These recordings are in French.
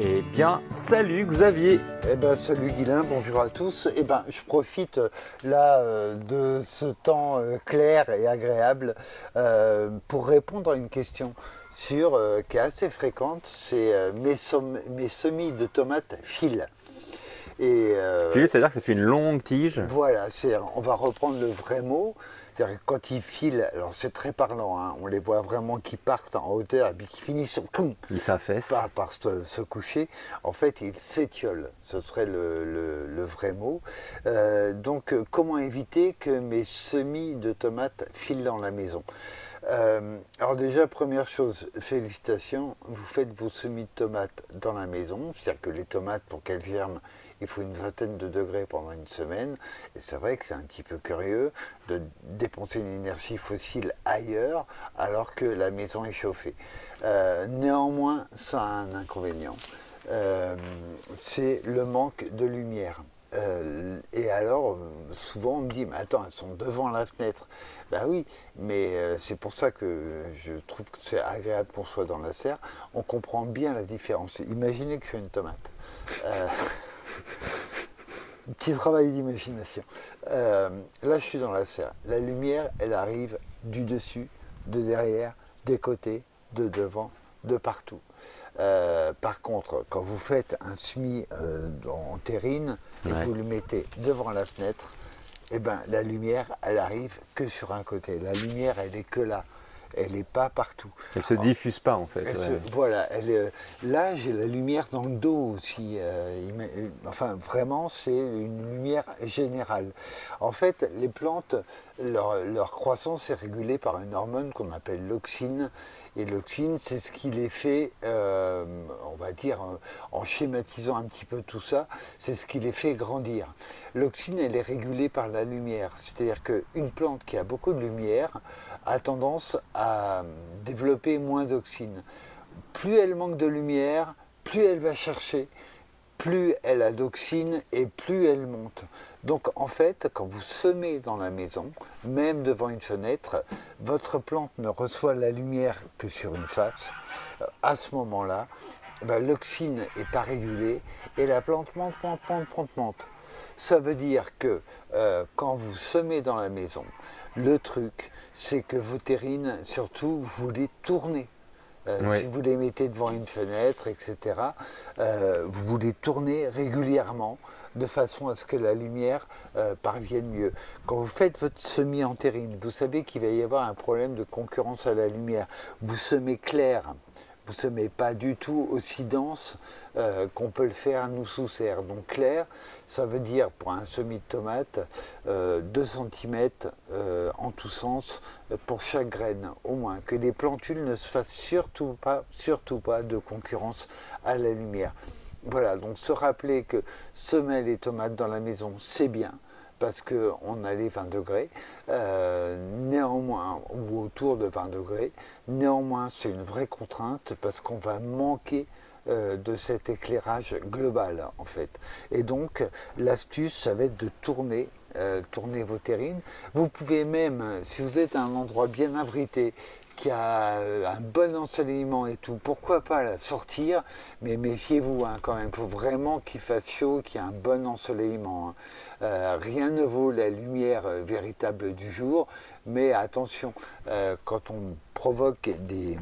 Eh bien, salut Xavier. Eh ben, salut Guilain, bonjour à tous. Eh ben, je profite là de ce temps clair et agréable pour répondre à une question qui est assez fréquente, c'est mes semis de tomates filent. Et Filet, c'est-à-dire que ça fait une longue tige. voilà, on va reprendre le vrai mot. C'est-à-dire que quand ils filent, alors c'est très parlant, hein, on les voit vraiment qui partent en hauteur et puis qui finissent Il s'affaisse. par se coucher. En fait, ils s'étiolent, ce serait le vrai mot. Comment éviter que mes semis de tomates filent dans la maison? Alors déjà, première chose, félicitations, vous faites vos semis de tomates dans la maison, c'est-à-dire que les tomates, pour qu'elles germent, il faut une vingtaine de degrés pendant une semaine, et c'est vrai que c'est un petit peu curieux de dépenser une énergie fossile ailleurs alors que la maison est chauffée. Néanmoins, ça a un inconvénient, c'est le manque de lumière. Et alors, souvent on me dit, mais attends, elles sont devant la fenêtre. Ben oui, mais c'est pour ça que je trouve que c'est agréable qu'on soit dans la serre. On comprend bien la différence. Imaginez que je fais une tomate. Petit travail d'imagination. Là, je suis dans la serre. La lumière, elle arrive du dessus, de derrière, des côtés, de devant, de partout. Par contre, quand vous faites un semis en terrine et que vous le mettez devant la fenêtre, eh ben, la lumière, elle arrive que sur un côté. La lumière, elle est que là. Elle n'est pas partout. Elle ne se diffuse pas en fait. Voilà, là j'ai la lumière dans le dos aussi. Enfin, vraiment, c'est une lumière générale. En fait, les plantes, leur croissance est régulée par une hormone qu'on appelle l'auxine. Et l'auxine, c'est ce qui les fait, on va dire, en schématisant un petit peu tout ça, c'est ce qui les fait grandir. L'auxine, elle est régulée par la lumière. C'est-à-dire qu'une plante qui a beaucoup de lumière a tendance à développer moins d'auxine. Plus elle manque de lumière, plus elle va chercher, plus elle a d'auxine et plus elle monte. Donc en fait, quand vous semez dans la maison, même devant une fenêtre, votre plante ne reçoit la lumière que sur une face. À ce moment-là, l'auxine n'est pas régulée et la plante monte. Ça veut dire que quand vous semez dans la maison, le truc, c'est que vos terrines, surtout, vous les tournez. Si vous les mettez devant une fenêtre, etc., vous les tournez régulièrement de façon à ce que la lumière parvienne mieux. Quand vous faites votre semis en terrine, vous savez qu'il va y avoir un problème de concurrence à la lumière. Vous semez clair. Vous ne semez pas du tout aussi dense qu'on peut le faire nous sous serre. Donc clair, ça veut dire pour un semis de tomates 2 cm en tous sens pour chaque graine, au moins. Que les plantules ne se fassent surtout pas de concurrence à la lumière. Voilà, donc se rappeler que semer les tomates dans la maison, c'est bien, parce qu'on a les 20 degrés, néanmoins, ou autour de 20 degrés, néanmoins c'est une vraie contrainte parce qu'on va manquer de cet éclairage global en fait. Et donc l'astuce, ça va être de tourner vos terrines. Vous pouvez même, si vous êtes à un endroit bien abrité, qui a un bon ensoleillement et tout, pourquoi pas la sortir, mais méfiez-vous quand même, il faut vraiment qu'il fasse chaud, qu'il y ait un bon ensoleillement. Rien ne vaut la lumière véritable du jour, mais attention, quand on provoque des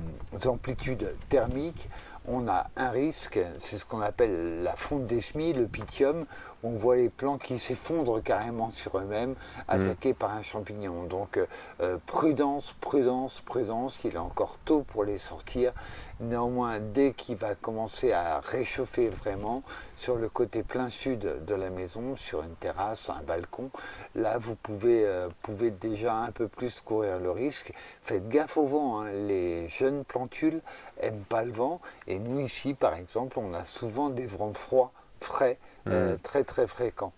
amplitudes thermiques, on a un risque, c'est ce qu'on appelle la fonte des semis, le pythium, où on voit les plants qui s'effondrent carrément sur eux-mêmes, attaqués par un champignon. Donc prudence, il est encore tôt pour les sortir. Néanmoins, dès qu'il va commencer à réchauffer vraiment, sur le côté plein sud de la maison, sur une terrasse, un balcon, là vous pouvez déjà un peu plus courir le risque. Faites gaffe au vent, hein. Les jeunes plantules n'aiment pas le vent, et nous ici par exemple, on a souvent des vents froids, frais, très très fréquents.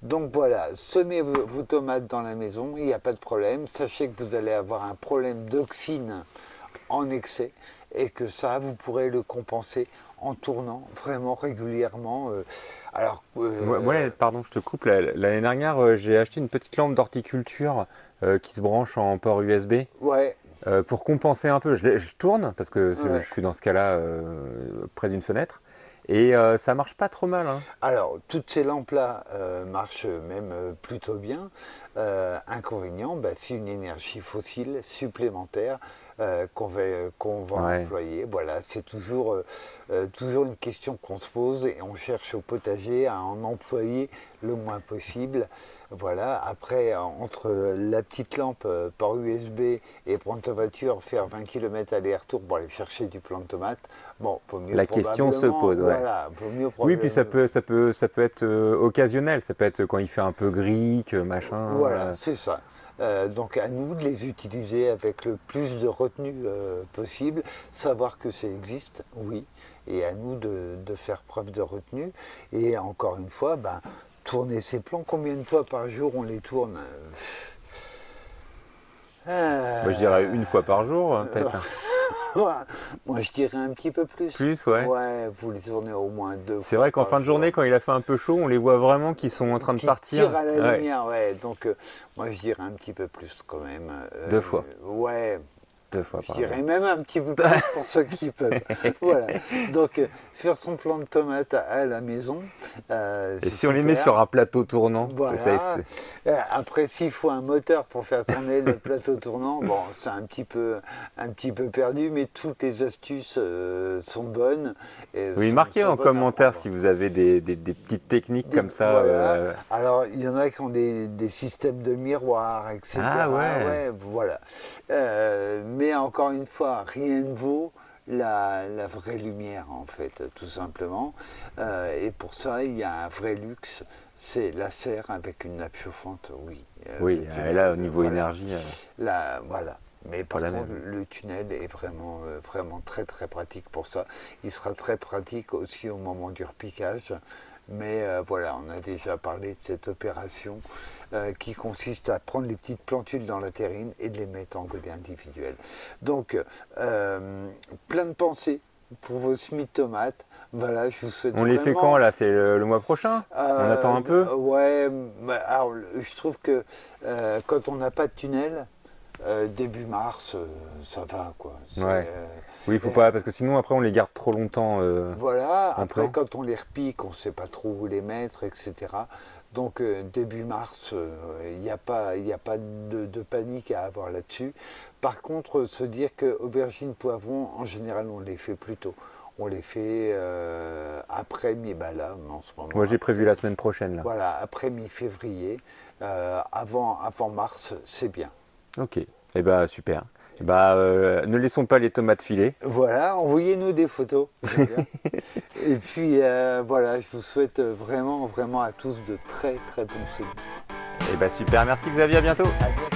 Donc voilà, semez vos tomates dans la maison, il n'y a pas de problème. Sachez que vous allez avoir un problème d'auxine en excès et que ça, vous pourrez le compenser en tournant vraiment régulièrement. Ouais, pardon, je te coupe. L'année dernière, j'ai acheté une petite lampe d'horticulture qui se branche en port USB. Ouais. Pour compenser un peu. Je tourne parce que je suis dans ce cas-là près d'une fenêtre. Et ça marche pas trop mal, hein. Alors, toutes ces lampes-là marchent même plutôt bien. Inconvénient, bah, c'est une énergie fossile supplémentaire qu'on va Ouais. employer. Voilà, c'est toujours une question qu'on se pose et on cherche au potager à en employer le moins possible. Voilà, après, entre la petite lampe par USB et prendre ta voiture, faire 20 km aller-retour pour aller chercher du plant de tomate, bon, vaut mieux La question se probablement, pose, ouais. voilà, vaut mieux Oui, puis probablement. ça peut être occasionnel. Ça peut être quand il fait un peu gris, que machin. Voilà, c'est ça. Donc à nous de les utiliser avec le plus de retenue possible, savoir que ça existe, oui, et à nous de faire preuve de retenue. Et encore une fois, ben, tourner ces plans, combien de fois par jour on les tourne? Moi, je dirais Euh, une fois par jour, peut-être. Moi je dirais un petit peu plus. Plus, ouais. Ouais, vous les tournez au moins deux C'est fois vrai qu'en par fin de jour. journée, quand il a fait un peu chaud, on les voit vraiment qui sont en train de Qui partir. tire à la Ouais. lumière, ouais. Donc, moi, je dirais un petit peu plus quand même. 2 fois. Ouais, 2 fois je par jour. dirais même un petit peu plus pour ceux qui peuvent. Voilà. Donc, faire son plant de tomates à la maison, Et c'est si on les met super. sur un plateau tournant, Voilà. Après, s'il faut un moteur pour faire tourner le plateau tournant, bon, c'est un petit peu perdu, mais toutes les astuces sont bonnes. Et oui, sont, marquez sont en bonnes à commentaire prendre. si vous avez des petites techniques comme ça. Voilà. Alors, il y en a qui ont des systèmes de miroirs, etc. Ah ouais. Ouais, voilà. Mais encore une fois, rien ne vaut la vraie lumière, en fait, tout simplement. Et pour ça, il y a un vrai luxe, c'est la serre avec une nappe chauffante, oui. Oui, Le tunnel, là, au niveau voilà. énergie, Là, voilà. Mais par pas la contre, même. le tunnel est vraiment très très pratique pour ça. Il sera très pratique aussi au moment du repiquage. Mais voilà, on a déjà parlé de cette opération qui consiste à prendre les petites plantules dans la terrine et de les mettre en godet individuel. Donc, plein de pensées pour vos semis de tomates. Voilà, je vous souhaite On les fait quand là? C'est le mois prochain? On attend un peu? Ouais, alors je trouve que quand on n'a pas de tunnel, début mars, ça va quoi. Ouais. Oui, il faut pas, parce que sinon après on les garde trop longtemps. Voilà, en après plan. quand on les repique, on ne sait pas trop où les mettre, etc. Donc début mars, il n'y a pas de panique à avoir là-dessus. Par contre, se dire que aubergines, poivrons, en général, on les fait plus tôt. On les fait après mi-bala, en ce moment. Moi j'ai prévu la semaine prochaine là. Voilà, après mi-février, avant mars, c'est bien. Ok. Eh bah super. Eh bah, ne laissons pas les tomates filer. Voilà, envoyez-nous des photos. Et puis voilà, je vous souhaite vraiment à tous de très très bons semis. Eh bah super. Merci Xavier, à bientôt. À bientôt.